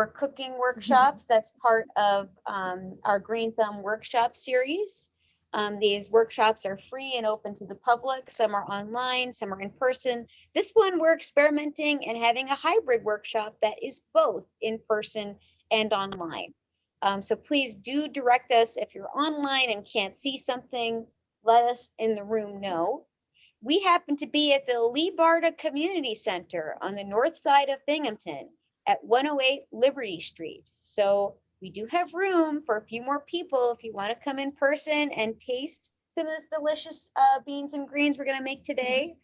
for cooking workshops. That's part of our Green Thumb workshop series. These workshops are free and open to the public. Some are online, some are in person. This one we're experimenting and having a hybrid workshop that is both in person and online. So please do direct us if you're online and can't see something, let us in the room know. We happen to be at the Lee Barta Community Center on the north side of Binghamton at 108 Liberty Street. So we do have room for a few more people if you want to come in person and taste some of this delicious beans and greens we're going to make today.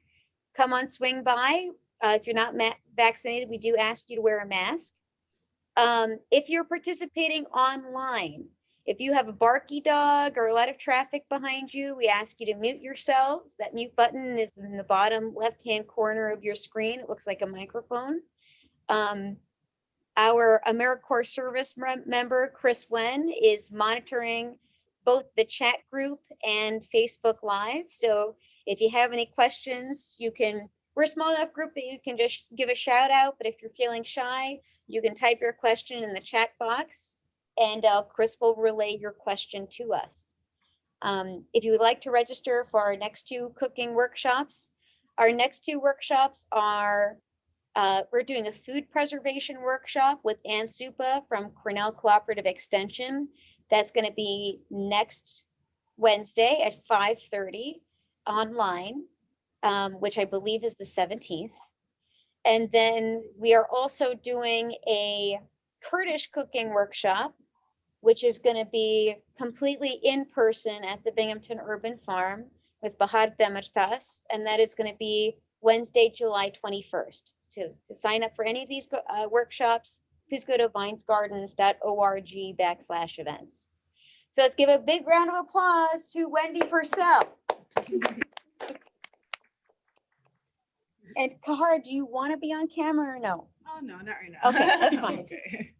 Come on, swing by. If you're not vaccinated, we do ask you to wear a mask. If you're participating online, if you have a barky dog or a lot of traffic behind you, we ask you to mute yourselves. That mute button is in the bottom left-hand corner of your screen. It looks like a microphone. Our AmeriCorps service member, Chris Wen, is monitoring both the chat group and Facebook Live. So if you have any questions, we're a small enough group that you can just give a shout out, but if you're feeling shy, you can type your question in the chat box and Chris will relay your question to us. If you would like to register for our next two cooking workshops, our next two workshops are, we're doing a food preservation workshop with Ann Supa from Cornell Cooperative Extension. That's going to be next Wednesday at 5:30 online, which I believe is the 17th. And then we are also doing a Kurdish cooking workshop, which is going to be completely in person at the Binghamton Urban Farm with Bahar Demirtas, and that is going to be Wednesday, July 21st. To sign up for any of these workshops, please go to vinesgardens.org/events. So let's give a big round of applause to Wendy Pursel. And Kahar, do you want to be on camera or no? Oh, no, not right now. Okay, that's fine. Okay.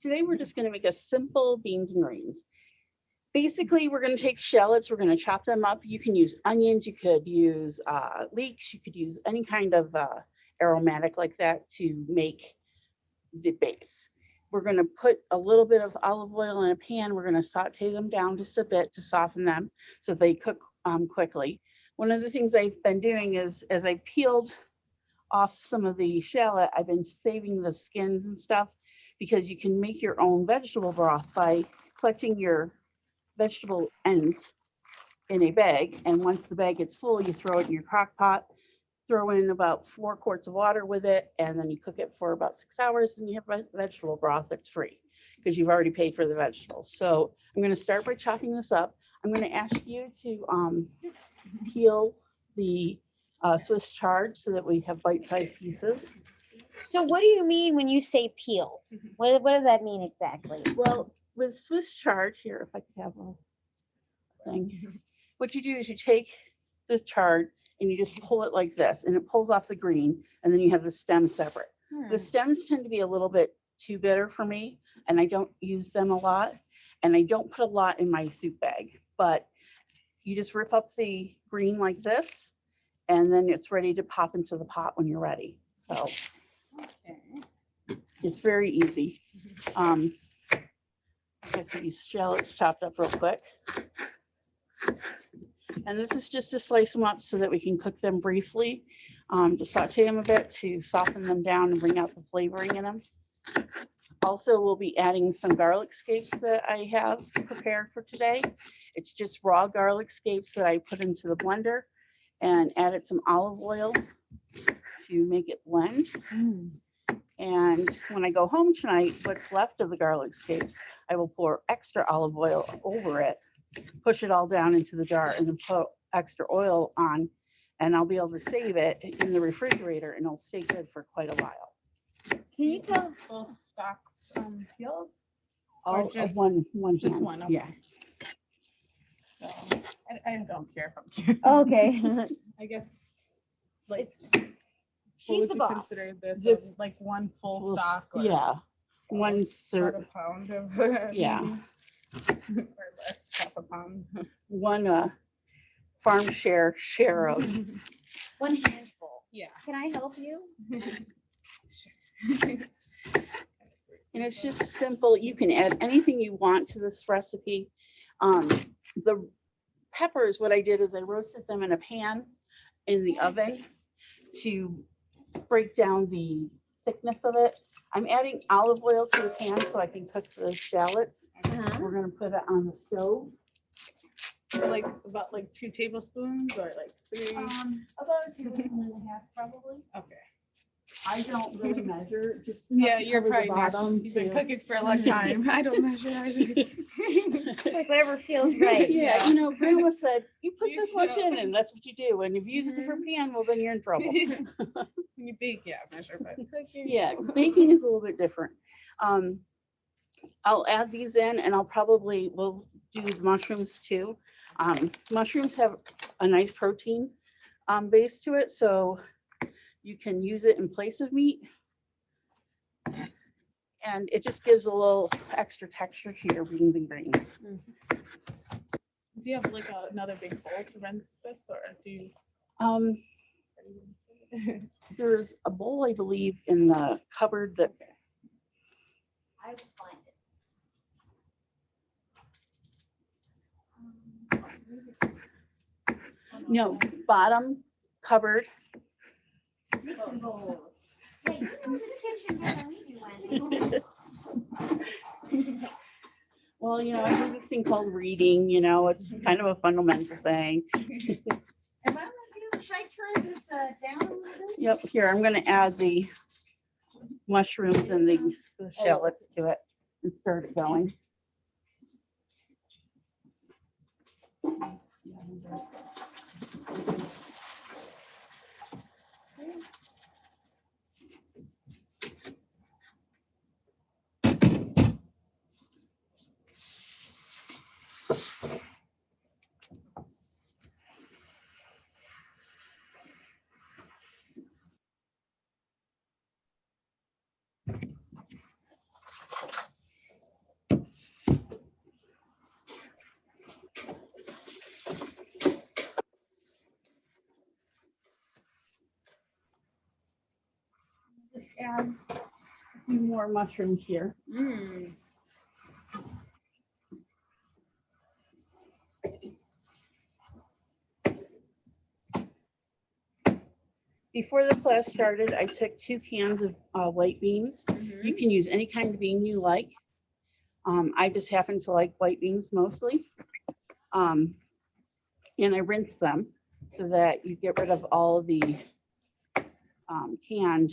Today we're just going to make a simple beans and greens. Basically, we're going to take shallots, we're going to chop them up. You can use onions, you could use leeks, you could use any kind of aromatic like that to make the base. We're going to put a little bit of olive oil in a pan. We're going to saute them down just a bit to soften them so they cook quickly. One of the things I've been doing is, as I peeled off some of the shallot, I've been saving the skins and stuff, because you can make your own vegetable broth by collecting your vegetable ends in a bag. And once the bag gets full, you throw it in your crock pot, throw in about 4 quarts of water with it, and then you cook it for about 6 hours, and you have vegetable broth that's free because you've already paid for the vegetables. So I'm going to start by chopping this up. I'm going to ask you to peel the Swiss chard so that we have bite-sized pieces. So what do you mean when you say peel? What does that mean exactly? Well, with Swiss chard, here, if I could have a thing, what you do is you take the chard and you just pull it like this, and it pulls off the green, and then you have the stem separate. The stems tend to be a little bit too bitter for me, and I don't use them a lot, and I don't put a lot in my soup bag, but you just rip up the green like this, and then it's ready to pop into the pot when you're ready. So it's very easy. Get these shallots chopped up real quick. And this is just to slice them up so that we can cook them briefly, to saute them a bit to soften them down and bring out the flavoring in them. Also, we'll be adding some garlic scapes that I have prepared for today. It's just raw garlic scapes that I put into the blender and added some olive oil to make it blend. And when I go home tonight, what's left of the garlic scapes, I will pour extra olive oil over it, push it all down into the jar, and then put extra oil on, and I'll be able to save it in the refrigerator, and it'll stay good for quite a while. Can you tell both stalks peeled? Or just one Just hand. one, okay. Yeah. So I don't care if I'm cute. Okay. I guess like She's what the would you boss. consider this This- like one full Well, stock or Yeah. One about serve. a pound of Yeah. maybe? Or less, half a pound. One farm share of. One handful. Yeah. Can I help you? And it's just simple. You can add anything you want to this recipe. The peppers, what I did is I roasted them in a pan in the oven to break down the thickness of it. I'm adding olive oil to the pan so I can cook the shallots. We're gonna put it on the stove. Like about like 2 tablespoons or like 3. About a tablespoon and a half probably. Okay. I don't really measure, just Yeah, enough to you're cover the probably not. bottom You've been to- cooking for a long time. I don't measure either. Like whatever feels right. Yeah, you know, grandma said, you put You this much should. in and that's what you do. And if you use a different pan, well, then you're in trouble. When you bake, yeah, measure, but cooking. Yeah, baking is a little bit different. I'll add these in and we'll do the mushrooms too. Mushrooms have a nice protein base to it, so you can use it in place of meat. And it just gives a little extra texture to your beans and greens. Do you have like another big bowl to rinse this, or do you? There's a bowl, I believe, in the cupboard that I will find it. no bottom cupboard. Mixing bowls. Yeah, you know this kitchen better than we do, Wendy. Well, you know, I do this thing called reading, you know, it's kind of a fundamental thing. Am I gonna do, should I turn this down a little bit? Yep, here, I'm gonna add the mushrooms and the shallots to it and start it going. Just add a few more mushrooms here. Before the class started, I took 2 cans of white beans. You can use any kind of bean you like. I just happen to like white beans mostly. And I rinse them so that you get rid of all of the canned.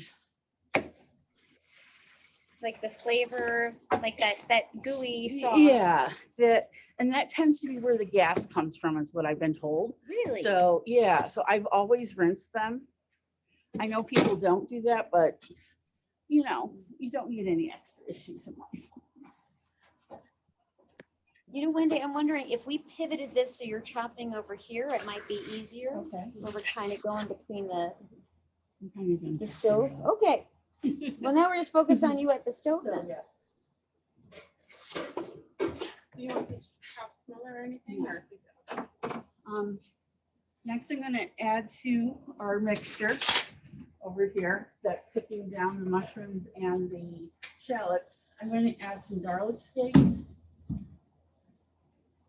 Like the flavor, like that gooey sauce. Yeah, and that tends to be where the gas comes from, is what I've been told. Really? So yeah, so I've always rinsed them. I know people don't do that, but you know, you don't need any extra issues in life. You know, Wendy, I'm wondering if we pivoted this so you're chopping over here, it might be easier. Okay. Where we're kind of going between I'm kind of doing the this. stove. Okay. Well, now we're just focused on you at the stove So, then. yes. Do you want this chop smaller or anything, or? Next, I'm going to add to our mixture over here that's cooking down the mushrooms and the shallots. I'm going to add some garlic sticks.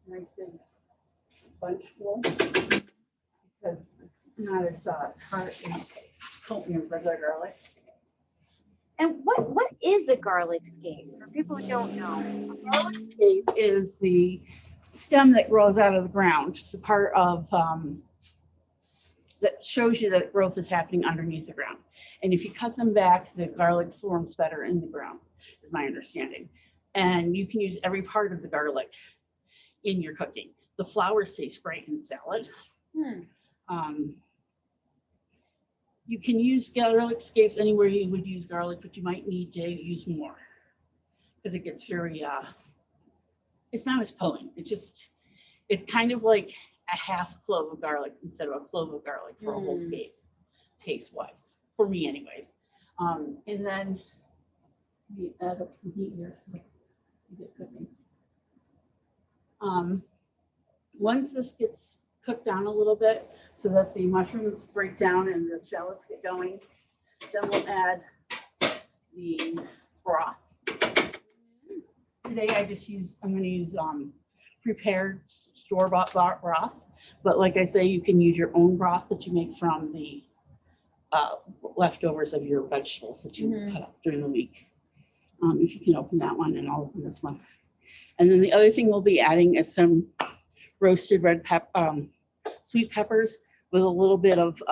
Nice big bunch full, because it's not as hard and potent as regular garlic. And what is a garlic scape for people who don't know? Garlic scape is the stem that grows out of the ground, the part of that shows you that growth is happening underneath the ground. And if you cut them back, the garlic forms better in the ground, is my understanding. And you can use every part of the garlic in your cooking. The flowers taste great in salad. You can use garlic scapes anywhere you would use garlic, but you might need to use more because it gets very, it's not as potent. It's kind of like a half clove of garlic instead of a clove of garlic for a whole scape, taste-wise, for me anyways. And then we add up some heat here so you get cooking. Once this gets cooked down a little bit so that the mushrooms break down and the shallots get going, then we'll add the broth. today I'm going to use prepared store-bought broth. But like I say, you can use your own broth that you make from the leftovers of your vegetables that you cut up during the week. If you can open that one, and I'll open this one. And then the other thing we'll be adding is some roasted sweet peppers with a little bit of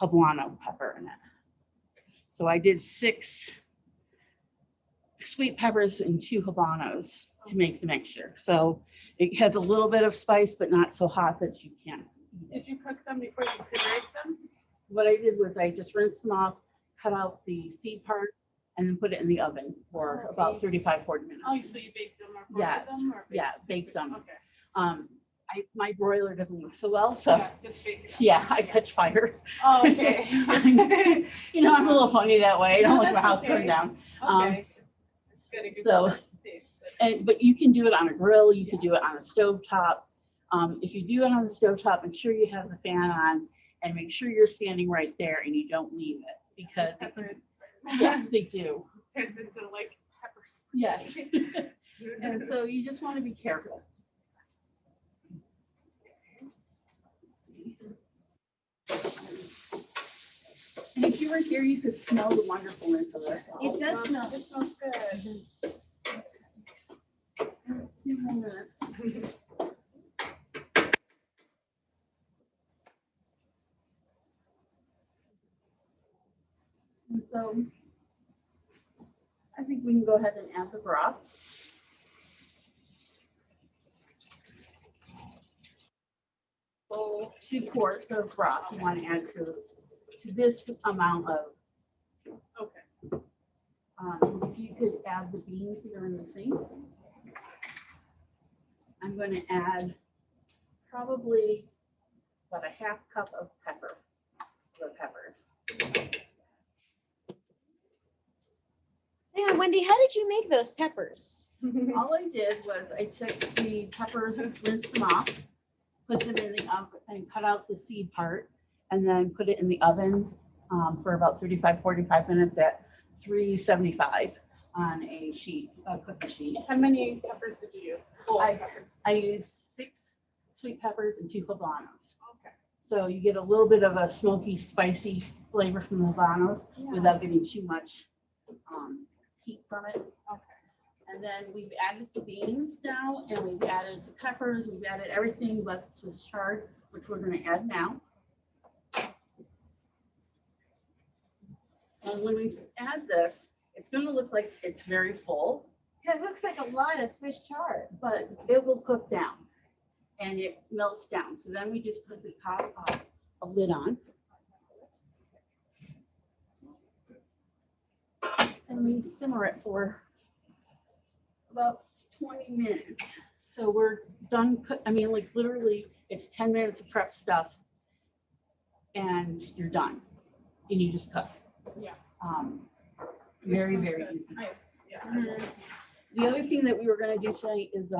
habanero pepper in it. So I did 6 sweet peppers and 2 habaneros to make the mixture. So it has a little bit of spice, but not so hot that you can't eat it. Did you cook them before you pre-baked them? What I did was I just rinsed them off, cut out the seed part, and then put it in the oven for about 35, 40 minutes. Oh, so you baked them or broiled Yes. them? Or Yeah, baked them. Okay. My broiler doesn't work so well, so Yeah, just bake it. yeah, I catch fire. Oh, okay. You know, I'm a little funny that way. I don't like my That's house burned okay. down. Okay. It's good. It gives so- you a taste, but- But you can do it on a grill. You can do it on a stovetop. If you do it on the stovetop, make sure you have the fan on and make sure you're standing right there and you don't leave it because Peppers. yes, they do. Turns into like pepper spray. Yes. And so you just want to be careful. And if you were here, you could smell the wonderfulness of it. It does smell. It smells good. Few more minutes. And so I think we can go ahead and add the broth. So 2 quarts of broth you want to add to this amount of. Okay. If you could add the beans that are in the sink. I'm going to add probably about a 1/2 cup of peppers. Yeah, Wendy, how did you make those peppers? All I did was I took the peppers, rinsed them off, put them in the oven and cut out the seed part, and then put it in the oven for about 35, 45 minutes at 375 on a cookie sheet. How many peppers did you use? Whole peppers. I used 6 sweet peppers and 2 habaneros. Okay. So you get a little bit of a smoky, spicy flavor from the habaneros without getting too much heat from it. Okay. And then we've added the beans now, and we've added the peppers, we've added everything but this chard, which we're going to add now. And when we add this, it's going to look like it's very full, It looks like a lot of Swiss chard. but it will cook down and it melts down. So then we just put the top a lid on. And we simmer it for about 20 minutes. So we're done. Like literally it's 10 minutes of prep stuff and you're done. And you just cook. Yeah. Very, Sounds very good. easy. Yeah. The other thing that we were going to do tonight is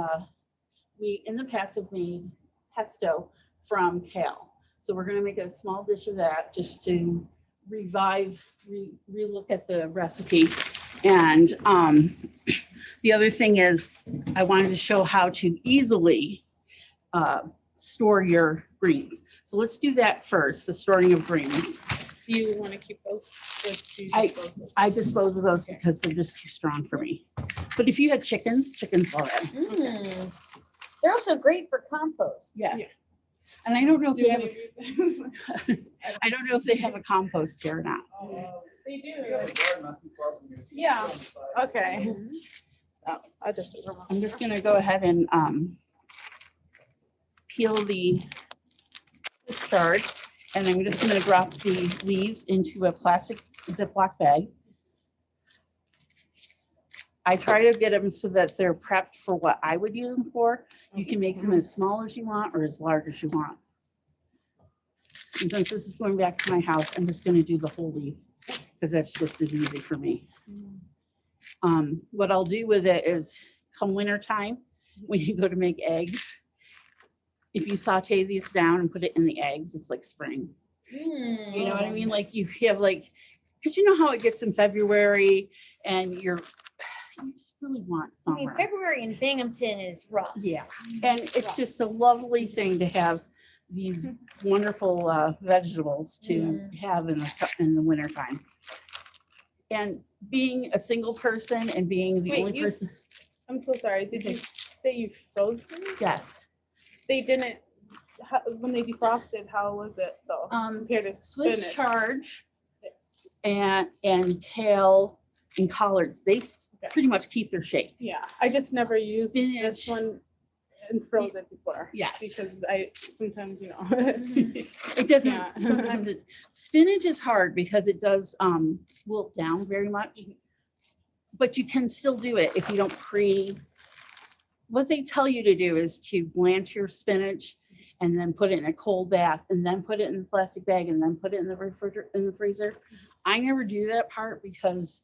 we in the past have made pesto from kale. So we're going to make a small dish of that just to relook at the recipe. And the other thing is I wanted to show how to easily store your greens. So let's do that first, the storing of greens. Do you want to keep those? Or do you I- dispose those? I dispose of those because they're just too strong for me. But if you had chickens will add. They're also great for compost. Yes. Yeah. And I don't know if Do they any have, of you? I don't know if they have a compost here or not. They do. Yeah. Okay. Oh, I just. I'm just gonna go ahead and peel the chard, and I'm just gonna drop the leaves into a plastic Ziploc bag. I try to get them so that they're prepped for what I would use them for. You can make them as small as you want or as large as you want. And since this is going back to my house, I'm just gonna do the whole leaf because that's just as easy for me. What I'll do with it is come winter time, when you go to make eggs, if you saute these down and put it in the eggs, it's like spring. You know what I mean? Like you have because you know how it gets in February and you just really want I mean, summer. February in Binghamton is rough. Yeah, and it's just a lovely thing to have these wonderful vegetables to have in the wintertime. And being a single person and being the Wait, only person, I'm so sorry. Did you say you froze them? yes. They didn't. When they defrosted, how was it though? Compared to Swiss spinach? chard and kale and collards, they pretty much keep their shape. Yeah, I just never used this Spinach. one and froze it before. Yes. Because I sometimes, It doesn't, Yeah. sometimes spinach is hard because it does wilt down very much. But you can still do it if you don't what they tell you to do is to blanch your spinach and then put it in a cold bath and then put it in the plastic bag and then put it in the refrigerator, in the freezer. I never do that part because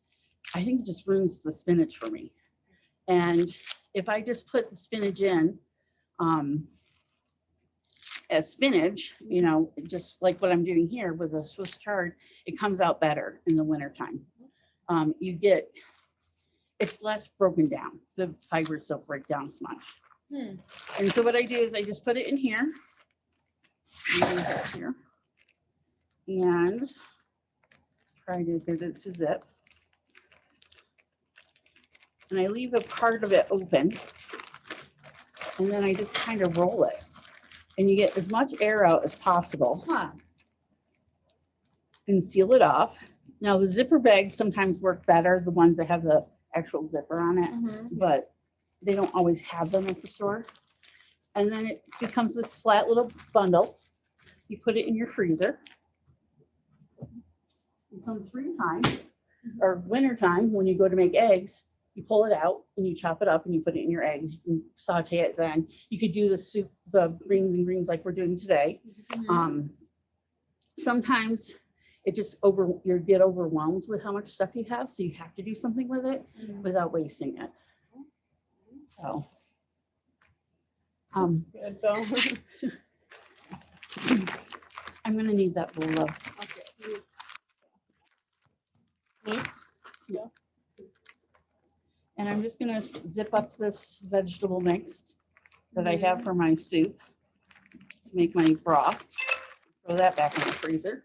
I think it just ruins the spinach for me. And if I just put the spinach in as spinach, just like what I'm doing here with the Swiss chard, it comes out better in the wintertime. It's less broken down. The fibers don't break down as much. And so what I do is I just put it in here. And try to get it to zip. And I leave a part of it open. And then I just kind of roll it. And you get as much air out as possible. And seal it off. Now the zipper bags sometimes work better, the ones that have the actual zipper on it, but they don't always have them at the store. And then it becomes this flat little bundle. You put it in your freezer. Come springtime or wintertime, when you go to make eggs, you pull it out and you chop it up and you put it in your eggs. You can saute it then. You could do the soup, the greens and greens like we're doing today. Sometimes it just you get overwhelmed with how much stuff you have, so you have to do something with it without wasting it. So That's good though. I'm gonna need that bowl of. Okay. And I'm just gonna zip up this vegetable mix that I have for my soup to make my broth. Throw that back in the freezer.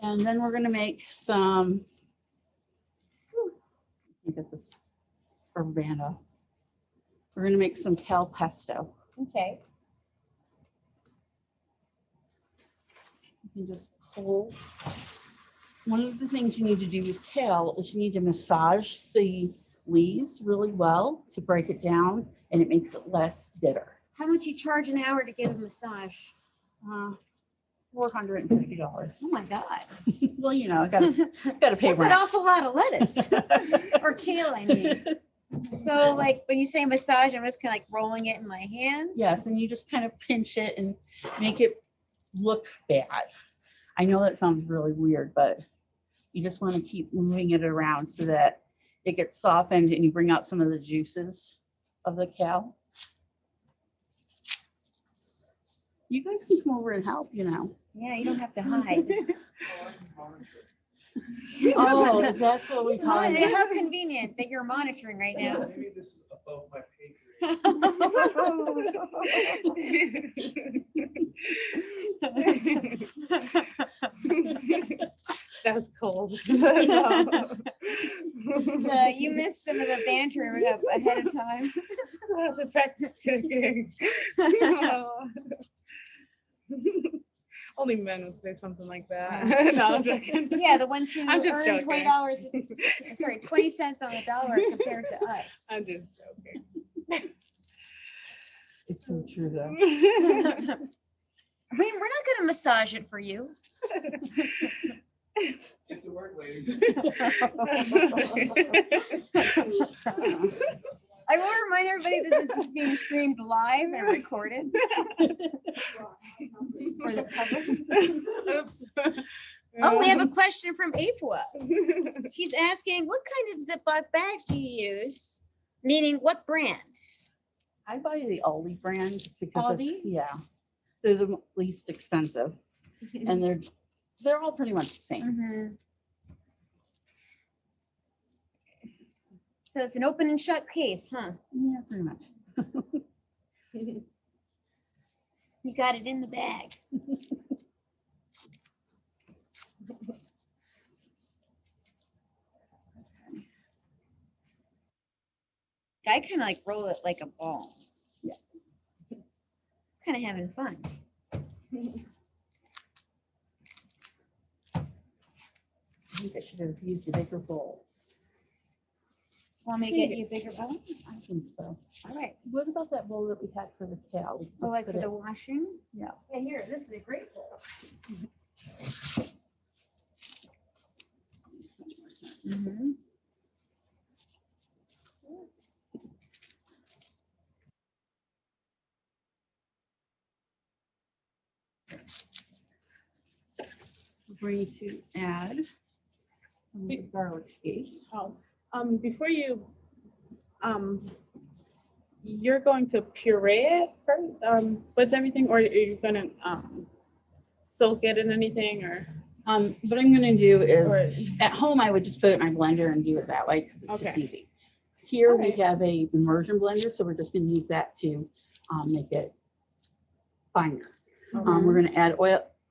And then we're gonna make some, let me get this rubber band off. We're gonna make some kale pesto. Okay. You can just pull. One of the things you need to do with kale is you need to massage the leaves really well to break it down, and it makes it less bitter. How much you charge an hour to give a massage? $450. Oh my God. Well, I gotta pay That's an rent. awful lot of lettuce. Or kale, I mean. So like when you say massage, I'm just kind of like rolling it in my hands. Yes, and you just kind of pinch it and make it look bad. I know that sounds really weird, but you just want to keep moving it around so that it gets softened and you bring out some of the juices of the kale. You guys can come over and help, Yeah, you don't have to hide. Oh, that's what we call it. How convenient that you're monitoring right now. Maybe this is above my pay grade. That was cold. You missed some of the banter ahead of time. The practice cooking. Only men would say something like that. No, I'm joking. Yeah, the ones who I'm just earn joking. $20, 20 cents on the dollar compared to us. I'm just joking. It's so true, though. I mean, we're not going to massage it for you. Get to work, ladies. I will remind everybody this is being streamed live and recorded for the public. Oops. Oh, we have a question from Afua. She's asking, what kind of Ziploc bags do you use? Meaning, what brand? I buy the Aldi brand because Aldi? they're the least expensive, and they're all pretty much the same. Mhm. So it's an open and shut case, huh? Yeah, pretty much. You got it in the bag. I kind of like roll it like a ball. Yes. Kind of having fun. I think I should have used a bigger bowl. Want me to get you a bigger bowl? I think so. All right. What about that bowl that we had for the kale? We Oh, just like put for the it- washing? Yeah. Yeah, here, this is a great bowl. Mm-hmm. We're going to add some of the garlic scapes. Oh, before you, you're going to puree it first, with everything, or are you gonna, soak it in anything, or? What I'm going to do is, Or- at home, I would just put it in my blender and do it that way because it's just Okay. easy. Here Alright. we have a immersion blender, so we're just going to use that to make it finer. We're going to add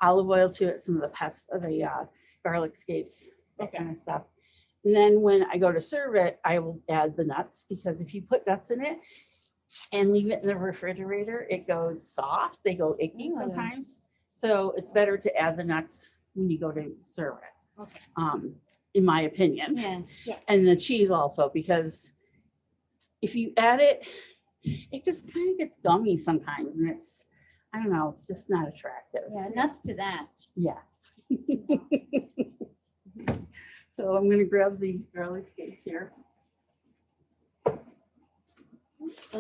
olive oil to it, some of the garlic scapes, that Okay. kind of stuff. And then when I go to serve it, I will add the nuts, because if you put nuts in it and leave it in the refrigerator, it goes soft. They go icky Oh. sometimes. So it's better to add the nuts when you go to serve it, Okay. in my opinion. Yeah. And the cheese also, because if you add it, it just kind of gets gummy sometimes, and it's, I don't know, it's just not attractive. Yeah, nuts to that. Yeah. So I'm gonna grab the garlic scapes here. And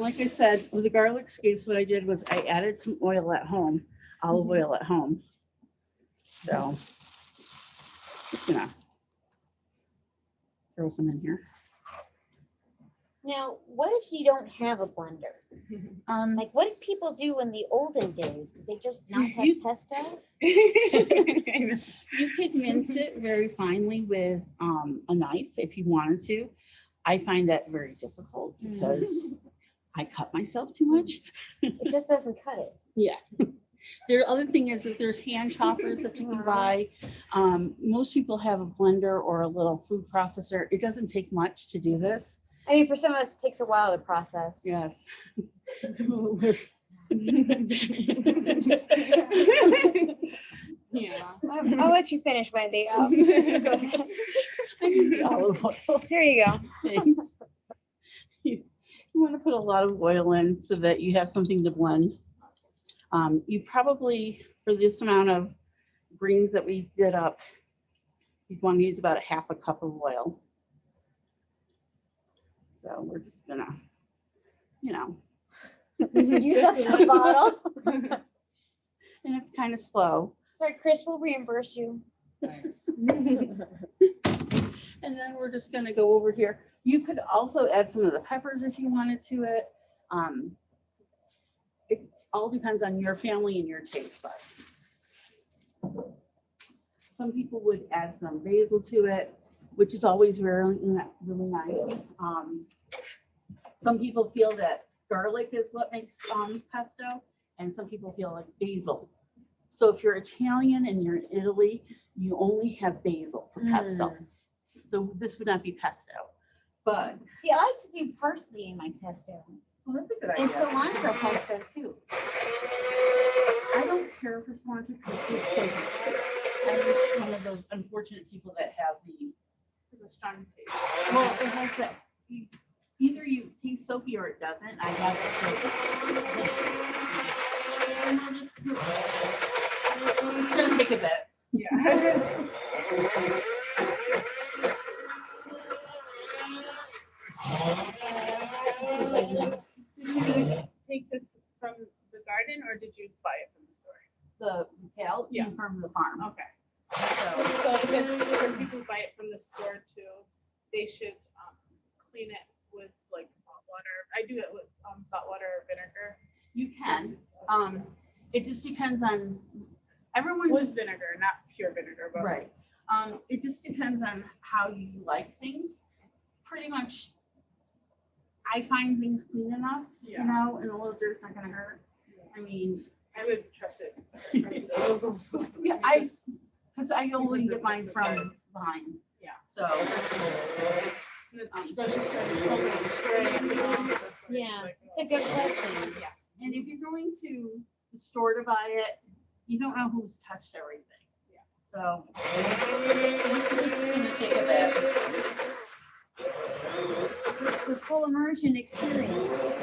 like I said, with the garlic scapes, what I did was I added some oil at home, olive oil at home. So just gonna throw some in here. Now, what if you don't have a blender? Like, what did people do in the olden days? Did they just not have You- pesto? You could mince it very finely with a knife if you wanted to. I find that very difficult because I cut myself too much. It just doesn't cut it. Yeah. The other thing is that there's hand choppers that you can buy. Most people have a blender or a little food processor. It doesn't take much to do this. I mean, for some of us, it takes a while to process. Yes. Yeah. I'll let you finish, Wendy. Go ahead. Olive oil. Here you go. Thanks. You want to put a lot of oil in so that you have something to blend. You probably, for this amount of greens that we did up, you'd want to use about a half a cup of oil. So we're just gonna, Use up the bottle. and it's kind of slow. Sorry, Chris, we'll reimburse you. Thanks. And then we're just gonna go over here. You could also add some of the peppers if you wanted to it. It all depends on your family and your taste buds. Some people would add some basil to it, which is always really nice. Some people feel that garlic is what makes pesto, and some people feel like basil. So if you're Italian and you're in Italy, you only have basil for pesto. So this would not be pesto, but See, I like to do parsley in my pesto. well, that's a good And idea. cilantro pesto, too. I don't care for cilantro because it's so good. I'm one of those unfortunate people that have it's a strong taste. Well, it has that, either you taste soapy or it doesn't. I have it soapy. And we'll just, it's gonna take a bit. Yeah. Did you take this from the garden, or did you buy it from the store? The kale Yeah. came from the farm. Okay. So, So if it's, when people buy it from the store too, they should clean it with like salt water. I do it with salt water or vinegar. you can. It just depends on, everyone With vinegar, not pure vinegar, but right. It just depends on how you like things. Pretty much, I find things clean enough, Yeah. you know, and a little dirt's not gonna hurt. I mean, I would trust it. yeah, because I only get mine from Vines. Yeah. So, And it's especially because it's so much spray and all, that's like- Yeah, like, it's a good question. Yeah. and if you're going to the store to buy it, you don't know who's touched everything. Yeah. So, this is gonna take a bit. The full immersion experience.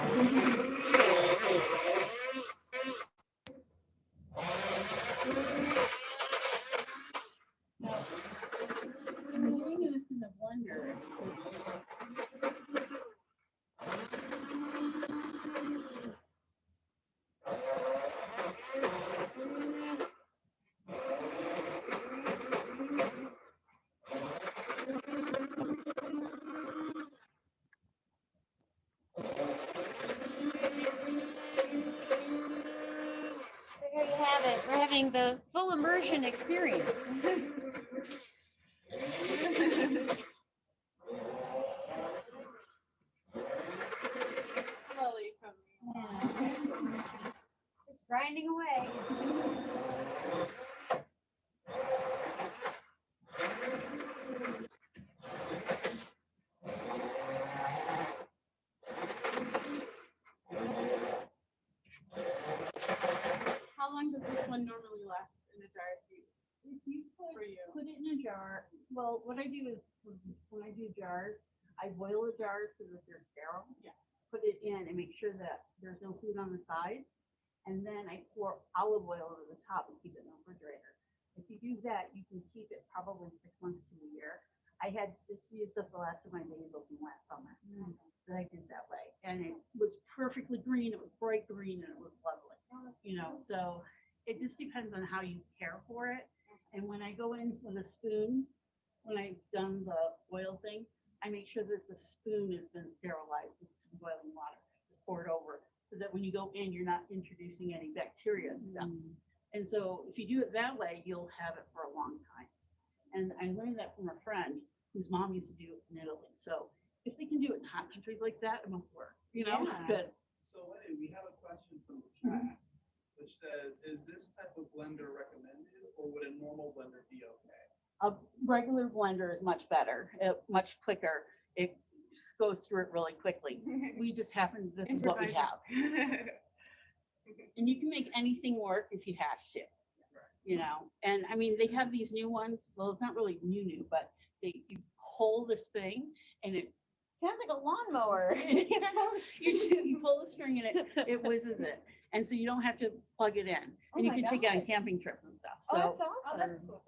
I'm doing this in a blender. So here you have it. We're having the full immersion experience. Slowly from Yeah. Just grinding away. How long does this one normally last in a jar for you? If you For you? put it in a jar, well, what I do is when I do jars, I boil the jars so that they're sterile. Yeah. Put it in and make sure that there's no food on the sides. And then I pour olive oil over the top and keep it in the refrigerator. If you do that, you can keep it probably 6 months to a year. I had just used up the last of my baby open last summer. That I did that way. And it was perfectly green, it was bright green, and it was lovely. You know, so it just depends on how you care for it. And when I go in with a spoon, when I've done the oil thing, I make sure that the spoon has been sterilized with some boiling water. Just pour it over so that when you go in, you're not introducing any bacteria and stuff. And so if you do it that way, you'll have it for a long time. And I learned that from a friend whose mom used to do it in Italy. So if they can do it in hot countries like that, it must work. You know, Yeah. good. So Wendy, we have a question from the chat, which says, is this type of blender recommended or would a normal blender be okay? A regular blender is much better, much quicker. It just goes through it really quickly. We just happen, this is what we have. And you can make anything work if you have to, you know? And I mean, they have these new ones. Well, it's not really new, but you pull this thing and it, Sounds like a lawnmower. you pull the string and it whizzes it. And so you don't have to plug it in. Oh And you my can take it on God. camping trips and stuff. Oh, So that's Oh, awesome. that's cool.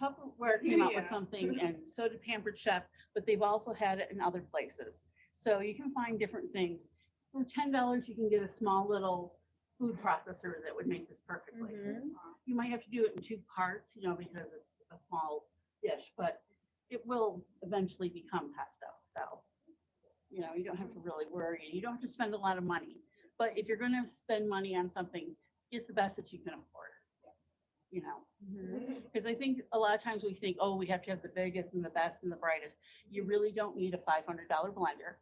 Tupperware came out with Yeah. something, and so did Pampered Chef, but they've also had it in other places. So you can find different things. For $10, you can get a small little food processor that would make this perfectly. Mhm. You might have to do it in 2 parts, you know, because it's a small dish, but it will eventually become pesto. So, you know, you don't have to really worry. You don't have to spend a lot of money. But if you're going to spend money on something, it's the best that you can afford. You know, Mhm. because I think a lot of times we think, oh, we have to have the biggest and the best and the brightest. You really don't need a $500 blender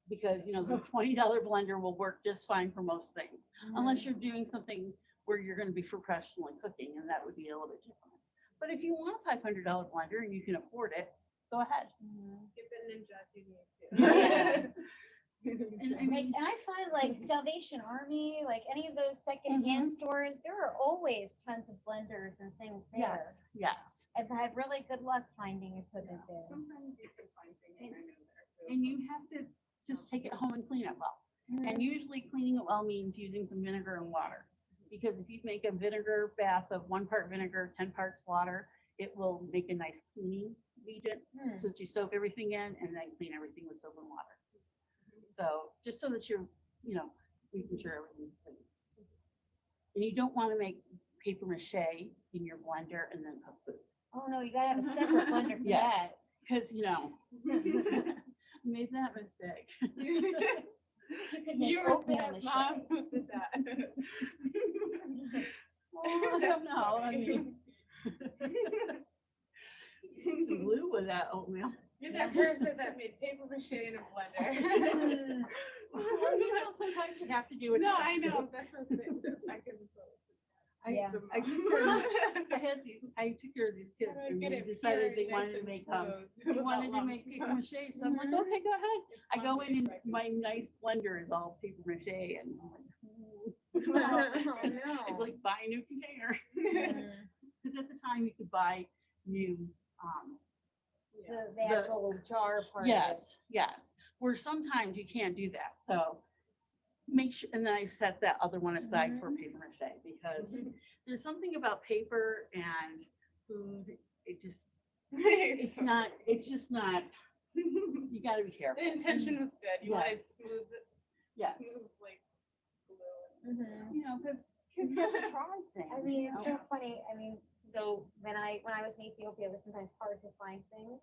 because, you know, the $20 blender will work just fine for most things, unless you're doing something where you're going to be professionally cooking, and that would be a little bit different. But if you want a $500 blender and you can afford it, go ahead. Get the ninja if you need Yeah. to. And I Like, mean, and I find like Salvation Army, like any of those secondhand stores, there are always tons of blenders and things there. yes, yes. I've had really good luck finding equipment there. Sometimes you can find things kind of there too. And you have to just take it home and clean it well. And usually cleaning it well means using some vinegar and water. Because if you make a vinegar bath of 1 part vinegar, 10 parts water, it will make a nice cleaning agent Hmm. so that you soak everything in and then clean everything with soap and water. So just so that you're, you know, making sure everything's clean. And you don't want to make paper mache in your blender and then cook food. Oh no, you gotta have a separate blender for Yes. that. Because, you know, I made that mistake. You could make You were oatmeal that mache. mom who did that. Oh, I don't know. I mean, some glue with that oatmeal. You're that person that made paper mache in a blender. Well, you know, sometimes you have to do it. No, I know, that's what I can. Yeah. I took care of I took care of these kids and they decided they wanted to make paper mache. So I'm like, okay, go ahead. I go in and my nice blender is all paper mache and I'm like, Oh, no. it's like buying a new container. Because at the time you could buy new, The actual jar part of it. yes. Where sometimes you can't do that. So make sure, and then I set that other one aside for paper mache because there's something about paper and food. It's just not, you gotta be careful. The intention was good. You Yeah. wanted smooth, Yes. smooth like glue. Mhm. You know, because kids have to try things. I mean, it's you know? so funny. I mean, so when I was in Ethiopia, it was sometimes hard to find things,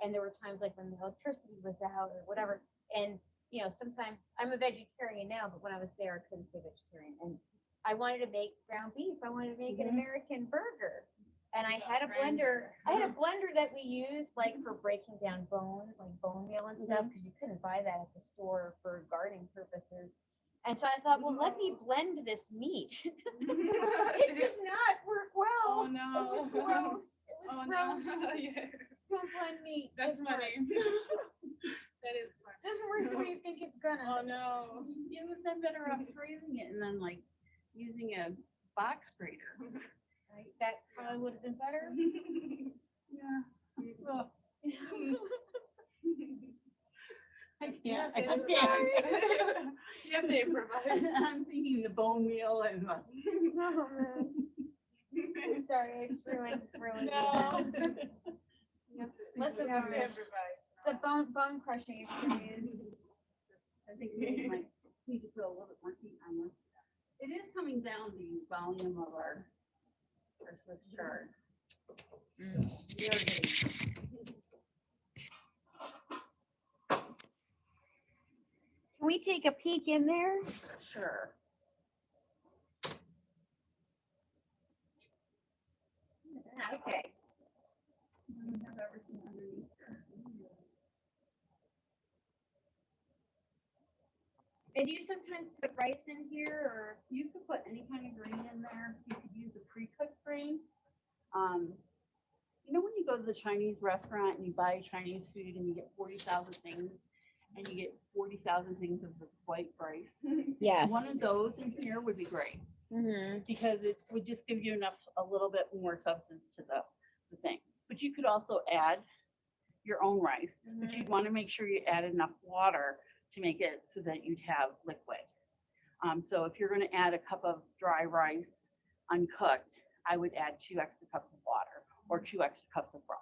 and there were times like when the electricity was out or whatever. And you know, sometimes I'm a vegetarian now, but when I was there, I couldn't stay vegetarian. And I wanted to make ground beef. I wanted to make an American burger, and I had a blender. I had a blender that we used like for breaking down bones, like bone meal and stuff, because you couldn't buy that at the store for gardening purposes. And so I thought, well, let me blend this meat. It did not work well. Oh no. It was gross. It was Oh gross. no. Yeah. Don't blend meat. That's Doesn't work. funny. That is funny. Doesn't work the way you think it's gonna. Oh no. You would have been better off freezing it and then like using a box grater. Right? That probably would have been better. Yeah. Well, I Yeah, can't. I'm sorry. You have to improvise. I'm thinking the bone meal and the. Oh, man. I'm sorry, it's ruined. No. it. Listen, You have to Mom. improvise. It's a bone crushing experience. I think we might need to put a little bit more heat on this. It is coming down the volume of our Swiss chard. We are getting. Can we take a peek in there? Sure. Okay. We have everything underneath there. And do you sometimes put rice in here, or? You could put any kind of grain in there. You could use a pre-cooked grain. You know when you go to the Chinese restaurant and you buy Chinese food and you get 40,000 things and you get 40,000 things of the white rice? Yes. One of those in here would be great because it would just give you a little bit more substance to the thing. But you could also add your own rice, but you'd want to make sure you add enough water to make it so that you'd have liquid. So if you're going to add a cup of dry rice uncooked, I would add 2 extra cups of water or 2 extra cups of broth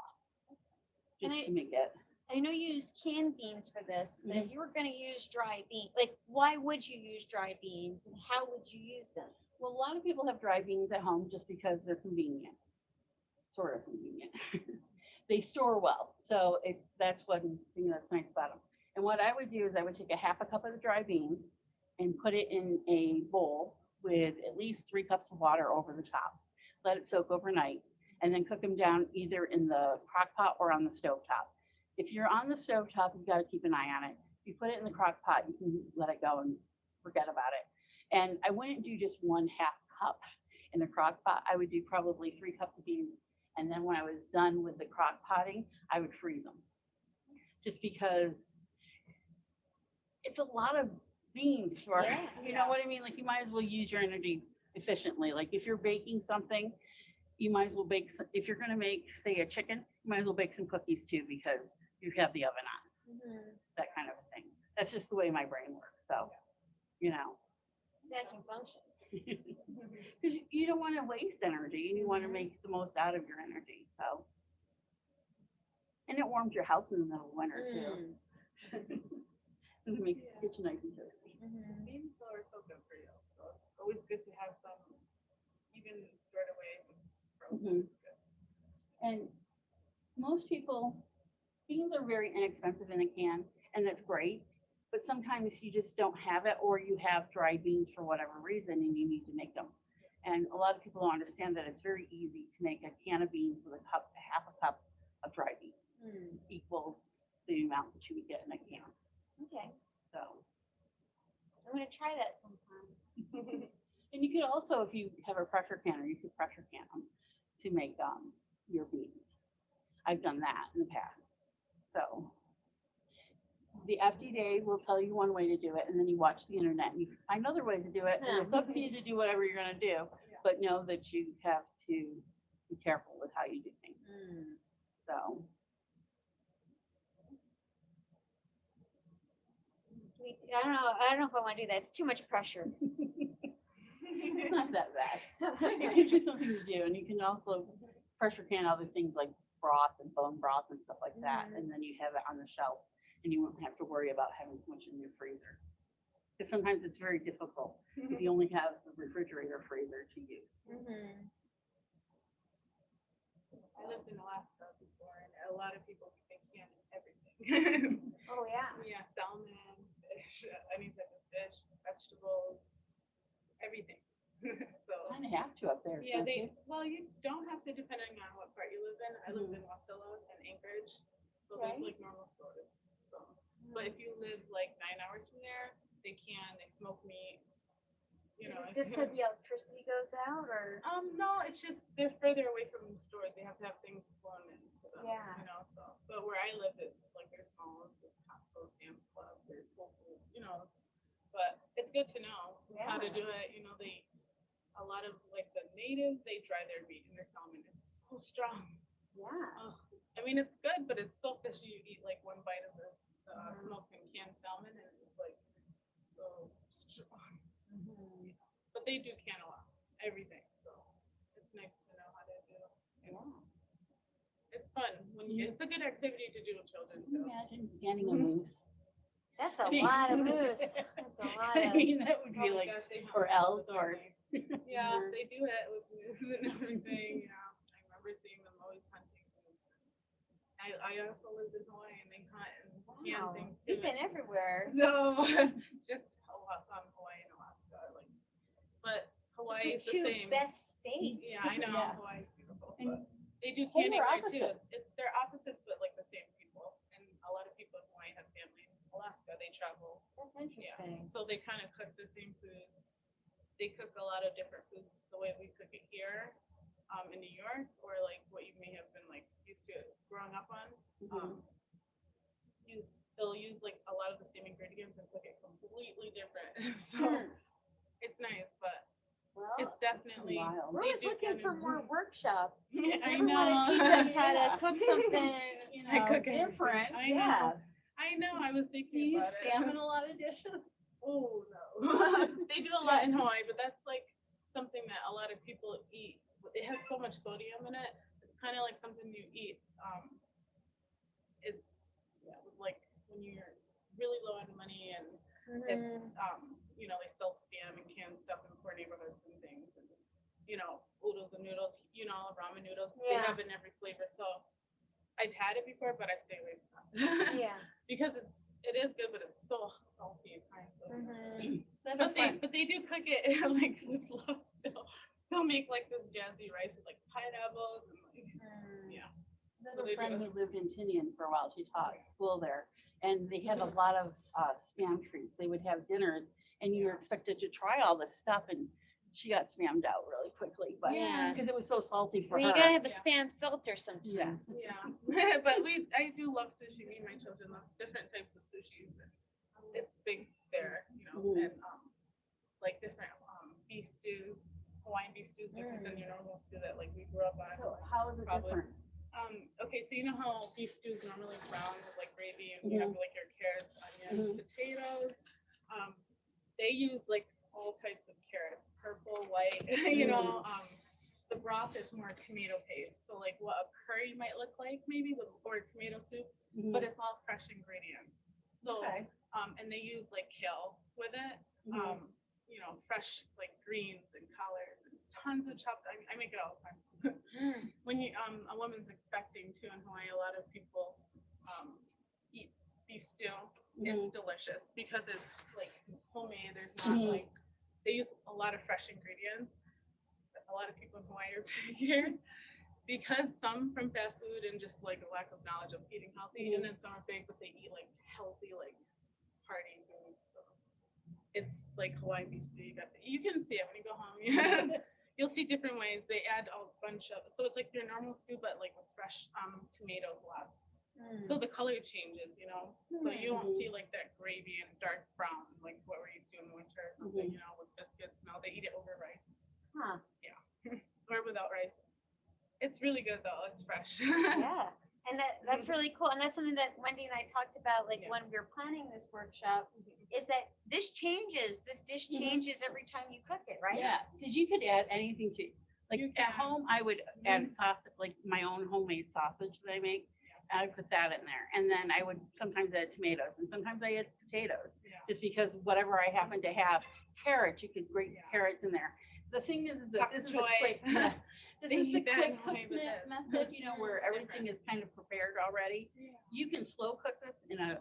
just to make it. I know you use canned beans for this, but if you were going to use dry beans, like why would you use dry beans and how would you use them? Well, a lot of people have dry beans at home just because they're convenient, sort of convenient. They store well, so that's one thing that's nice about them. And what I would do is I would take a half a cup of the dry beans and put it in a bowl with at least 3 cups of water over the top. Let it soak overnight, and then cook them down either in the crock pot or on the stove top. If you're on the stove top, you've got to keep an eye on it. If you put it in the crock pot, you can let it go and forget about it. And I wouldn't do just 1/2 cup in the crock pot. I would do probably 3 cups of beans. And then when I was done with the crock potting, I would freeze them. Just because it's a lot of beans for, you know what I mean? Like you might as well use your energy efficiently. Like if you're baking something, you might as well bake, if you're going to make, say, a chicken, you might as well bake some cookies too because you have the oven on, that kind of a thing. That's just the way my brain works. So, you know. Stacking functions. Because you don't want to waste energy and you want to make the most out of your energy. So, and it warms your house in the middle of winter too. It makes the kitchen nice and toasty. Beans though are so good for you. So it's always good to have some, even stored away if it's frozen. It's good. And most people, beans are very inexpensive in a can, and that's great. But sometimes you just don't have it, or you have dry beans for whatever reason, and you need to make them. And a lot of people don't understand that it's very easy to make a can of beans with half a cup of dry beans equals the amount that you would get in a can. Okay, So, I'm gonna try that sometime. and you could also, if you have a pressure canner, you could pressure can them to make your beans. I've done that in the past. So the FDA will tell you one way to do it, and then you watch the internet and you find other ways to do it, and it's up to you to do whatever you're gonna do. But know that you have to be careful with how you do things. So I don't know if I want to do that. It's too much pressure. it's not that bad. It gives you something to do, and you can also pressure can other things like broth and bone broth and stuff like that, and then you have it on the shelf, and you won't have to worry about having so much in your freezer. Because sometimes it's very difficult if you only have the refrigerator freezer to use. I lived in Alaska before, and a lot of people think they can everything. Oh, yeah. Yeah, salmon, fish, any type of fish, vegetables, everything. So Kind of have to up there. yeah, don't you? well, you don't have to depending on what part you live in. I lived in Wasilla and Anchorage, so there's like normal stores. So, but if you live like 9 hours from there, they smoke meat. You know, Just because the electricity goes out, or? no, it's just they're further away from the stores. They have to have things flown into them. Yeah. You know, so but where I live, it's like there's malls, there's Costco, Sam's Club, there's Whole Foods. You know, but it's good to know how to do it. You know, a lot of like the natives, they dry their meat and their salmon. It's so strong. Yeah. I mean, it's good, but it's so fishy. You eat like one bite of the smoked and canned salmon, and it's like so strong. But they do can a lot, everything. So it's nice to know how to do. It's fun it's a good activity to do with children Can you too. imagine getting a moose? That's a lot of moose. That's a lot I of. mean, that would Oh be my like, gosh, they hunt or all elk, the or time. Yeah, they do it with moose and everything. Yeah, I remember seeing them always hunting. I also lived in Hawaii and they hunt and can Wow. things too. You've been everywhere. No, just Hawaii and Alaska. Like, but Hawaii is Just the the two same. best states. Yeah, I know Yeah. Hawaii's beautiful, And but they do polar canning there too. opposites. They're opposites, but like the same people. And a lot of people in Hawaii have family. In Alaska, they travel. That's Yeah, interesting. so they kind of cook the same foods. They cook a lot of different foods the way we cook it here in New York, or like what you may have been like used to growing up on. They'll use like a lot of the same ingredients and cook it completely different. So it's nice, but Well, it's definitely. wild. we're they always do looking for canning. more workshops. I You want know. to teach us how Yeah. to cook something, you I know, cook everything. different. I know. Yeah. I know. I was Do thinking you use about spam in it. a lot of dishes? Oh no. They do a lot in Hawaii, but that's like something that a lot of people eat. It has so much sodium in it. It's kind of like something you eat. It's like when you're really low on money and it's you know, they sell spam and canned stuff in poor neighborhoods and things, and you know, oodles and noodles, you know, ramen noodles. They Yeah. have it in every flavor. So I've had it before, but I stay away from that. Yeah. Because it is good, but it's so salty at times. So. But But they do cook it like with love still. They'll make like this jazzy rice with like pineapples and like yeah. I So have they a friend do. who lived in Tinian for a while. She taught school there, and they had a lot of spam treats. They would have dinners, and you were expected to try all this stuff, and she got spammed out really quickly, but Yeah. because it was so salty for Well, you her. gotta have a Yeah. spam filter sometimes. Yeah. But I do love sushi. Me and my children love different types of sushis, and it's big there, you know, and like different beef stews. Hawaiian beef stew is different than your normal stew that like we grew up on. So how is it Probably. different? Okay, so you know how beef stew is normally brown with like gravy and you have like your carrots, onions, potatoes. They use like all types of carrots, purple, white. You know, the broth is more tomato paste. So like what a curry might look like maybe with or a tomato soup, but it's all fresh ingredients. So Okay. and they use like kale with it. You know, fresh like greens and collards and tons of chopped. I make it all the time. When you a woman's expecting to in Hawaii, a lot of people eat beef stew. It's delicious because it's like homemade. There's not like they use a lot of fresh ingredients. a lot of people in Hawaii are pretty here because some from fast food and just like a lack of knowledge of eating healthy, and then some are big, but they eat like healthy, like party food. So it's like Hawaiian beef stew. You can see it when you go home. Yeah. You'll see different ways. They add a bunch of, so it's like your normal stew, but like with fresh tomatoes lots. So the color changes, you know. So you won't see like that gravy and dark brown like what we're used to in the winter or something, you know, with biscuits. No, they eat it over rice. Huh. Yeah. Or without rice. It's really good though. It's fresh. Yeah. And that's really cool. And that's something that Wendy and I talked about, like when we were planning this workshop, is that this dish changes every time you cook it, right? Yeah, because you could add anything to, like You at can. home, I would add sausage, like my own homemade sausage that I make. I would put that in there, and then I would sometimes add tomatoes, and sometimes I add potatoes, Yeah. just because whatever I happen to have. Carrots, you could grate carrots in there. The thing is that Pak this is choy. a quick, this They is the eat that quick in Hawaii cook with this. method, you know, where It's everything is kind of prepared already. Yeah. You can slow cook this in the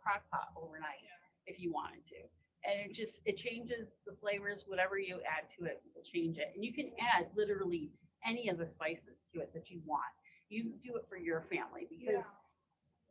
crock pot overnight if you wanted to. And it changes the flavors, whatever you add to it will change it. And you can add literally any of the spices to it that you want. You do it for your family because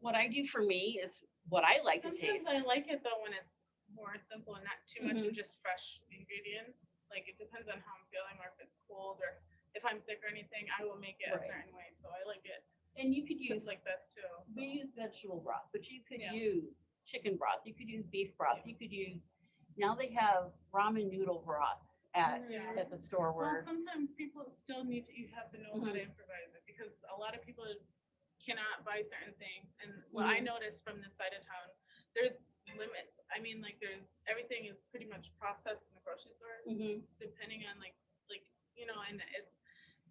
what I do for me is what I like to taste. Sometimes I like it though when it's more simple and not too much of just fresh ingredients. Like it depends on how I'm feeling or if it's cold or if I'm sick or anything, I will make it a certain way. So I like it. And you could use like this too. we use vegetable broth, but you could Yeah. use chicken broth. You could use beef broth. You could use now they have ramen noodle broth at the store Well, where sometimes people still you have to know how to improvise it because a lot of people cannot buy certain things. And what I noticed from this side of town, there's limits. I mean, like everything is pretty much processed in the grocery store, depending on like you know, and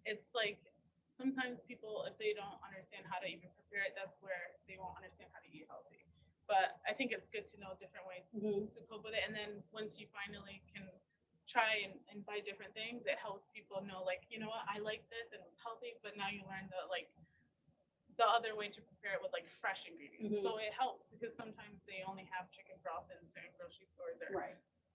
it's like sometimes people if they don't understand how to even prepare it, that's where they won't understand how to eat healthy. But I think it's good to know different ways to cope with it. And then once you finally can try and buy different things, it helps people know, like, you know what, I like this and it's healthy, but now you learn the other way to prepare it with like fresh ingredients. So it helps because sometimes they only have chicken broth in certain grocery stores or,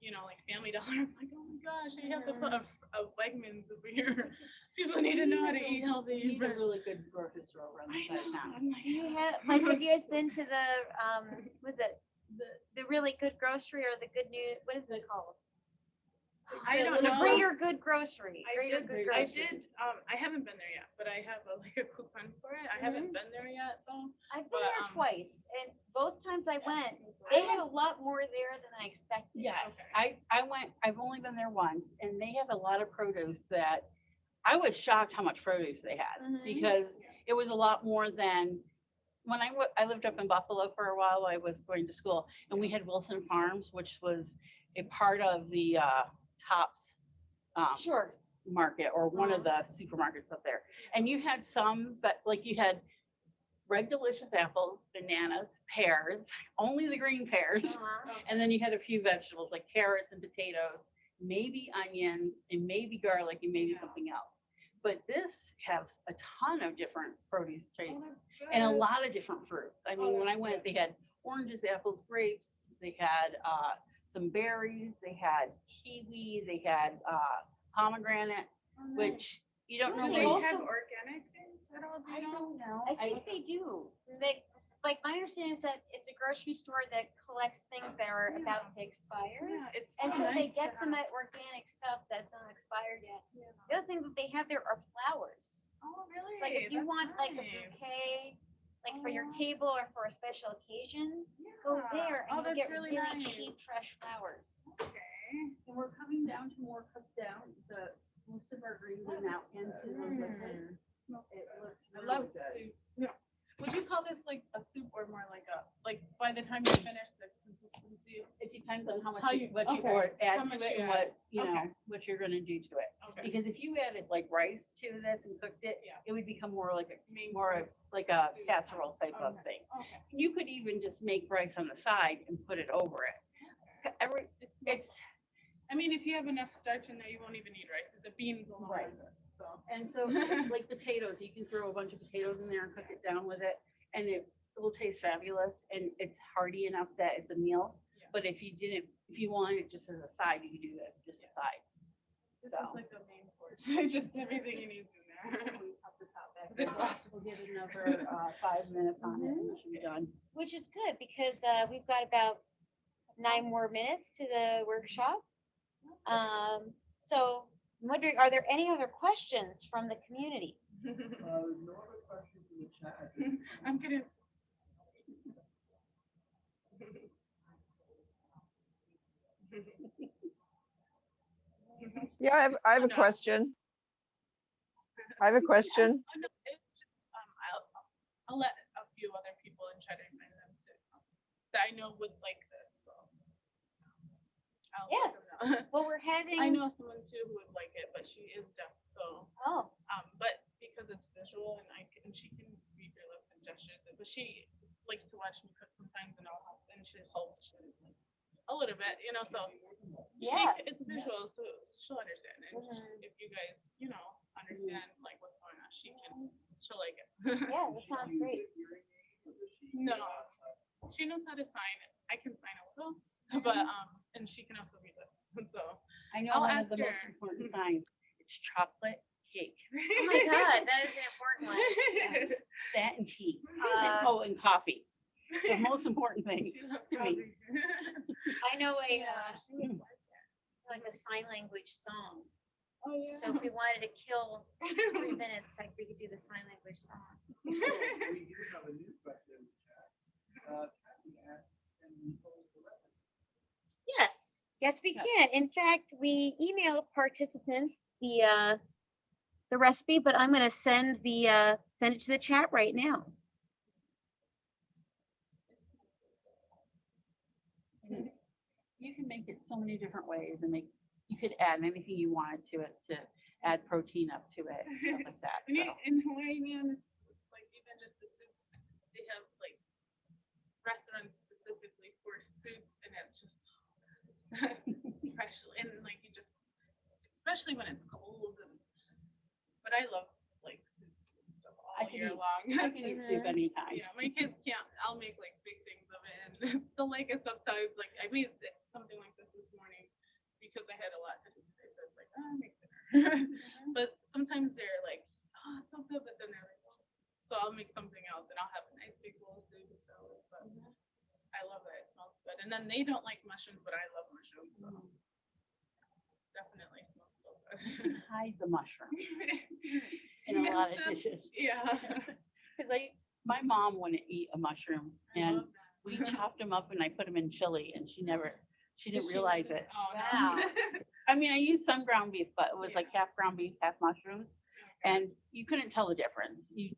you know, like Family Dollar. I'm like, oh my gosh, they have to put a Wegmans over here. People need to know how to eat healthy. you need a really good grocery store around the side of town. Do you have have you guys been to the was it the really good grocery or the good news? What is it called? I don't The know. Greater Good Grocery. I Greater Good I Grocery. did. I haven't been there yet, but I have like a coupon for it. I haven't been there yet though. I've been but, there twice, and both times I went, they had a lot more there than I expected. Yes, Okay. I went. I've only been there once, and they have a lot of produce that I was shocked how much produce they had because it was a lot more than when I lived up in Buffalo for a while. I was going to school, and we had Wilson Farms, which was a part of the Tops Sure. market or one of the supermarkets up there. And you had some, but like you had red delicious apples, bananas, pears, only the green pears. And then you had a few vegetables like carrots and potatoes, maybe onions and maybe garlic and maybe something else. But this has a ton of different produce traits and a lot of different fruits. I mean, when I went, they had oranges, apples, grapes, they had some berries, they had kiwi, they had pomegranate, which you don't Do know. they They have also- organic things at all? Do I you know? don't know. I think they do. Like my understanding is that it's a grocery store that collects things that are about to expire. Yeah, it's And so so they nice to get some have. organic stuff that's not expired yet. Yeah. The other thing that they have there are flowers. Oh, really? It's like if you That's want like a nice. bouquet, like for your Oh. table or for a special occasion, go Yeah. there and Oh, you'll that's get really really cheap nice. fresh flowers. Okay. And we're coming down to more cooked down. Most of our greens are now into the liquid. Smells so It good. looks I really love good. soup. Yeah. Would you call this like a soup or more like by the time you finish the consistency? It depends on how much How you, you- what you okay. or How add much to it you and add. what you know Okay. what you're gonna do to it. Okay. Because if you added like rice to this and cooked it, Yeah. it would become more like Main more of course like a stew. casserole type of Okay. thing. Okay. You could even just make rice on the side and put it over it. Every It smells- it's I mean, if you have enough starch in there, you won't even need rice. The beans alone. Right. is it, So. and so like potatoes, you can throw a bunch of potatoes in there and cook it down with it, and it will taste fabulous and it's hearty enough that it's a meal. Yeah. But if you wanted it just as a side, you could do that just a side. This So. is like a main course. course. Just everything you need in there. We pop the top back. This last will get another 5 minutes on it and it should be done. Which is good because we've got about 9 more minutes to the workshop. So I'm wondering, are there any other questions from the community? No other questions in the chat at this time. I'm gonna. Yeah, I have a No. question. I have a question. Oh, no, it's just, I'll let a few other people and try to remind them to that I know would like this. So I'll Yeah. let them know. Well, we're having. I know someone too who would like it, but she is deaf. So Oh, but because it's visual and she can read your lips and gestures, but she likes to watch me cook sometimes and I'll help and she helps and, like, a little bit, you know. So yeah. it's visual, so she'll understand. And Mhm. if you guys, understand like what's going on, she'll like it. Yeah, that sounds great. No, she knows how to sign. I can sign a little, but and she can also read lips. So I know I'll one of ask the most her. important signs. It's chocolate cake. Oh my God, that is an important one. That and tea. Uh, And coffee. The most important thing She loves to me. coffee. I know a Yeah. like a sign language song. Oh yeah. So if we wanted to kill 3 minutes, like we could do the sign language song. We do have a new question in the chat. Kathy asks, can we post the recipe? Yes, we Yeah. can. In fact, we emailed participants the recipe, but I'm gonna send it to the chat right now. You can make it so many different ways and you could add anything you wanted to it to add protein up to it, stuff like that. So In Hawaii, man, it's like even just the soups. They have like restaurants specifically for soups, and it's just so good. Fresh, and like you just, especially when it's cold. But I love like soups and stuff all I can year eat- long. I can eat soup anytime. Yeah, my kids can't. I'll make like big things of it, and they'll like it sometimes. Like I made something like this morning because I had a lot to do today, so it's like, oh, I'll make dinner. But sometimes they're like, oh, it's so good, but then they're like, oh. So I'll make something else, and I'll have a nice big bowl of soup and salad. But I love that it smells good. And then they don't like mushrooms, but I love mushrooms, so definitely smells so good. Hide the mushroom in a lot of Instead- dishes. Yeah. Because my mom wouldn't eat a mushroom, I and love that. we chopped them up and I put them in chili, and she didn't Did she realize notice? it. Oh, Wow. no. I mean, I used some ground beef, but it was like half ground beef, half mushrooms, and you couldn't tell the difference. You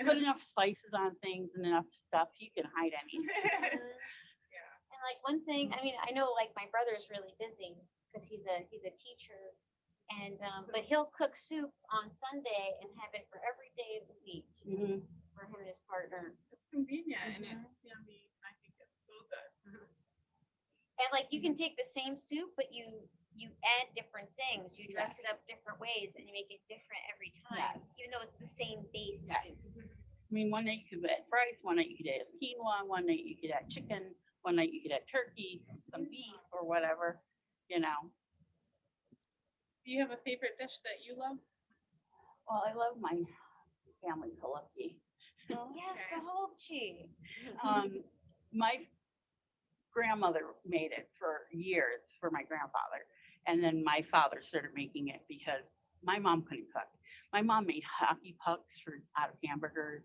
put enough spices on things and enough stuff, you can hide anything. Yeah. And like one thing, I mean, I know like my brother's really busy because he's a teacher, and but he'll cook soup on Sunday and have it for every day of the week Mhm. for him and his partner. It's convenient and it's yummy. I think it's so good. And like you can take the same soup, but you add different things. You dress it up different ways, and you make it different every time, even though it's the same base Yes. soup. I mean, one night you could add rice, one night you could add quinoa, one night you could add chicken, one night you could add turkey, some beef or whatever, you know. Do you have a favorite dish that you love? Well, I love my family's halakhi. Yes, the whole chi. My grandmother made it for years for my grandfather. And then my father started making it because my mom couldn't cook. My mom made hockey pucks out of hamburgers.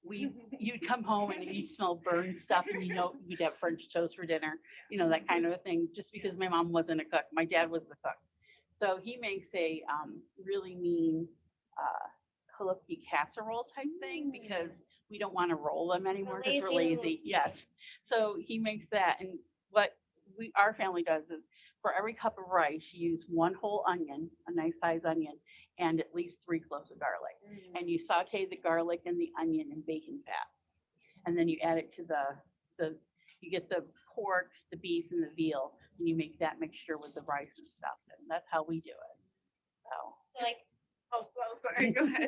You'd come home and you'd smell burned stuff and you'd have French toast for dinner, that kind of a thing, just because my mom wasn't a cook. My dad was the cook. So he makes a really mean halakhi casserole type thing because we don't want to roll them anymore because we're lazy lazy. Yes. So he makes that. And what our family does is for every cup of rice, you use 1 whole onion, a nice size onion, and at least 3 cloves of garlic. And you saute the garlic and the onion in bacon fat. And then you add it to you get the pork, the beef, and the veal, and you make that mixture with the rice and stuff. And that's how we do it. So like, Oh, sorry. Go ahead.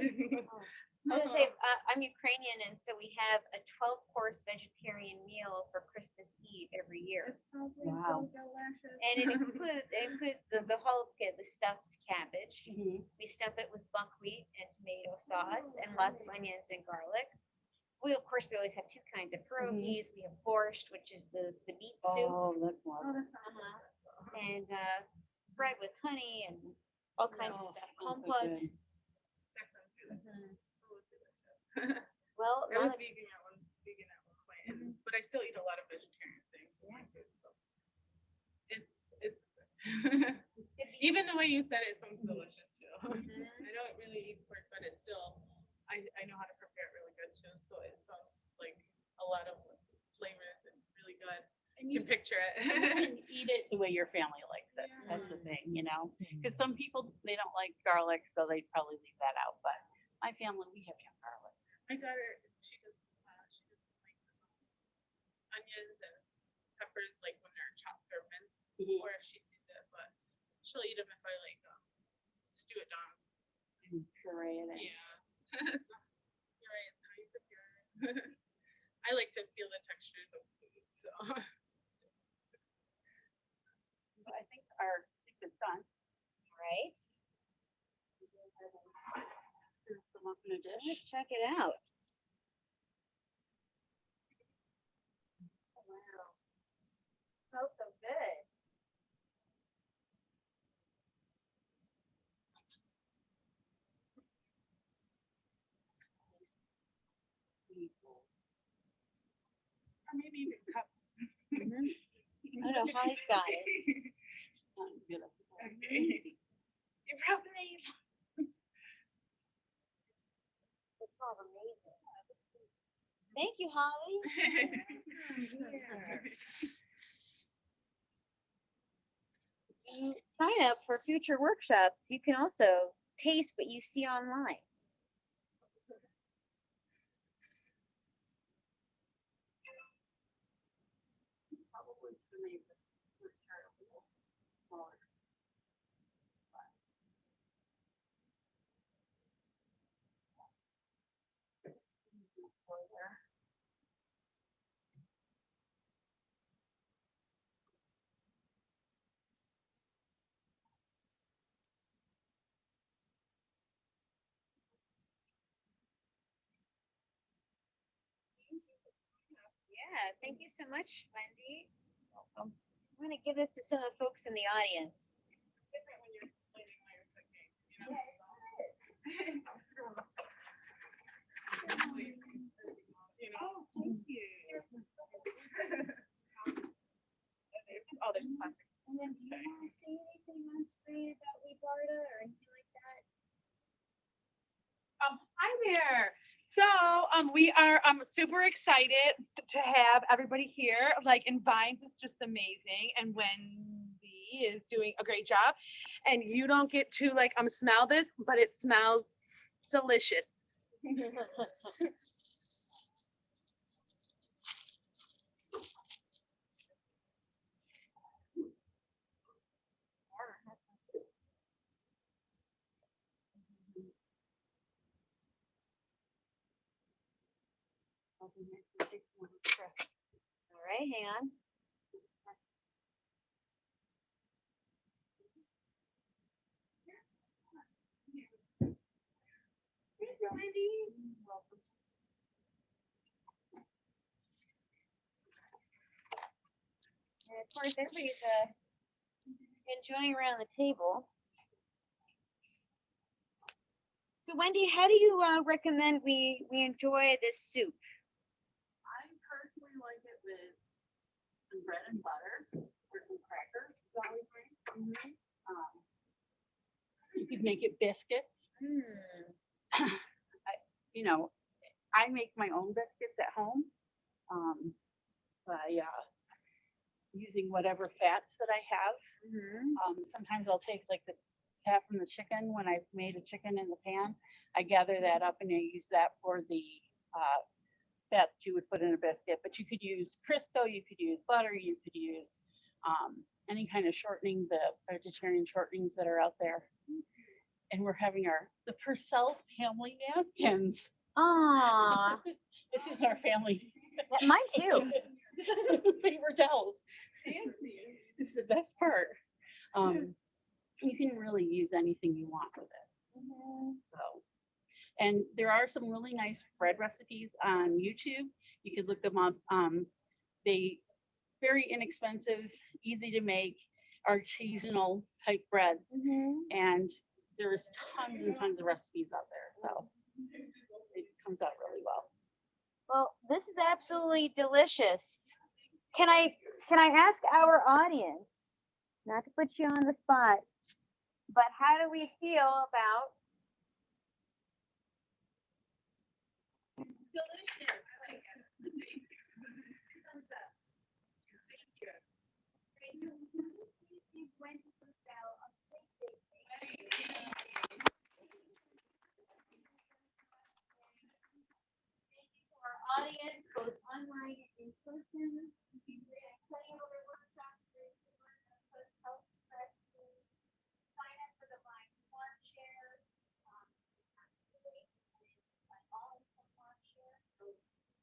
I was gonna say, I'm Ukrainian, and so we have a 12-course vegetarian meal for Christmas Eve. eat every year. It's probably Wow. so delicious. And it includes the whole kit, the stuffed cabbage. Mhm. We stuff it with buckwheat and tomato sauce and lots of onions and garlic. We always have two kinds of pierogies. We have borscht, which is the beet soup, Oh, that's Oh, wonderful. that sounds so good. and bread with honey and all kinds of Oh, stuff. sounds so Compote. good. That sounds really Mhm. so delicious. Well, I was not- vegan at one point, but I still eat a lot of vegetarian things in my food, so it's good. it's good. Even the way you said it sounds delicious too. Mhm. I don't really eat pork, but it's still I know how to prepare it really good too, so it sounds like a lot of flavors and really good. And You can picture you it. can eat it the way your family likes it. That's the thing, you know. Because some people they don't like garlic, so they'd probably leave that out. But my family, we have to have garlic. My daughter, she doesn't like onions and peppers like when they're chopped or minced, Mhm. or if she sees it, but she'll eat them if I like stew it down. And puree it in. Yeah. So, you're right, it's how you prepare it. I like to feel the textures of food, so. So I think it's done. Right. Here's the one in a dish. Let's check it out. Wow. Smells so good. Or maybe even cups. I know Holly's got it. Okay. You probably. It smells amazing. Thank you, Holly. You sign up for future workshops. You can also taste what you see online. Probably to make the chart a little smaller. Yeah, thank you so much, Wendy. I'm going to give this to some of the folks in the audience. It's different when you're explaining why you're cooking, you know? You know? Thank you. Oh, there's plastic. And then do you want to say anything on screen about Libarda or anything like that? Hi there. So we are super excited to have everybody here. Like, and Vines is just amazing, and Wendy is doing a great job. And you don't get to like smell this, but it smells delicious. All right, hang on. Thank you, Wendy. And of course, everybody's enjoying around the table. So, Wendy, how do you recommend we enjoy this soup? I personally like it with some bread and butter or some crackers. Is always great. You could make it biscuits. You know, I make my own biscuits at home by using whatever fats that I have. Sometimes I'll take like the fat from the chicken when I've made a chicken in the pan. I gather that up and I use that for the fat that you would put in a biscuit. But you could use Crisco, you could use butter, you could use any kind of shortening, the vegetarian shortenings that are out there. And we're having the Pursel family napkins. Aw, This is our family. mine too. paper towels. Fancy. This is the best part. You can really use anything you want with it. So, and there are some really nice bread recipes on YouTube. You could look them up. They very inexpensive, easy to make, artisanal type breads, and there's tons and tons of recipes out there. So it comes out really well. Well, this is absolutely delicious. Can I ask our audience, not to put you on the spot, but how do we feel about Delicious. I like it. Thumbs up. Thank you. Wendy Pursel of our audience, both online and in person? Plenty of other workshops to learn about health practices. Sign up for the live farm share. All in some farm share. So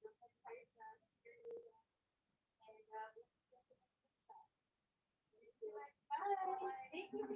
don't hesitate to share your and we'll see you next time. Bye. Thank you.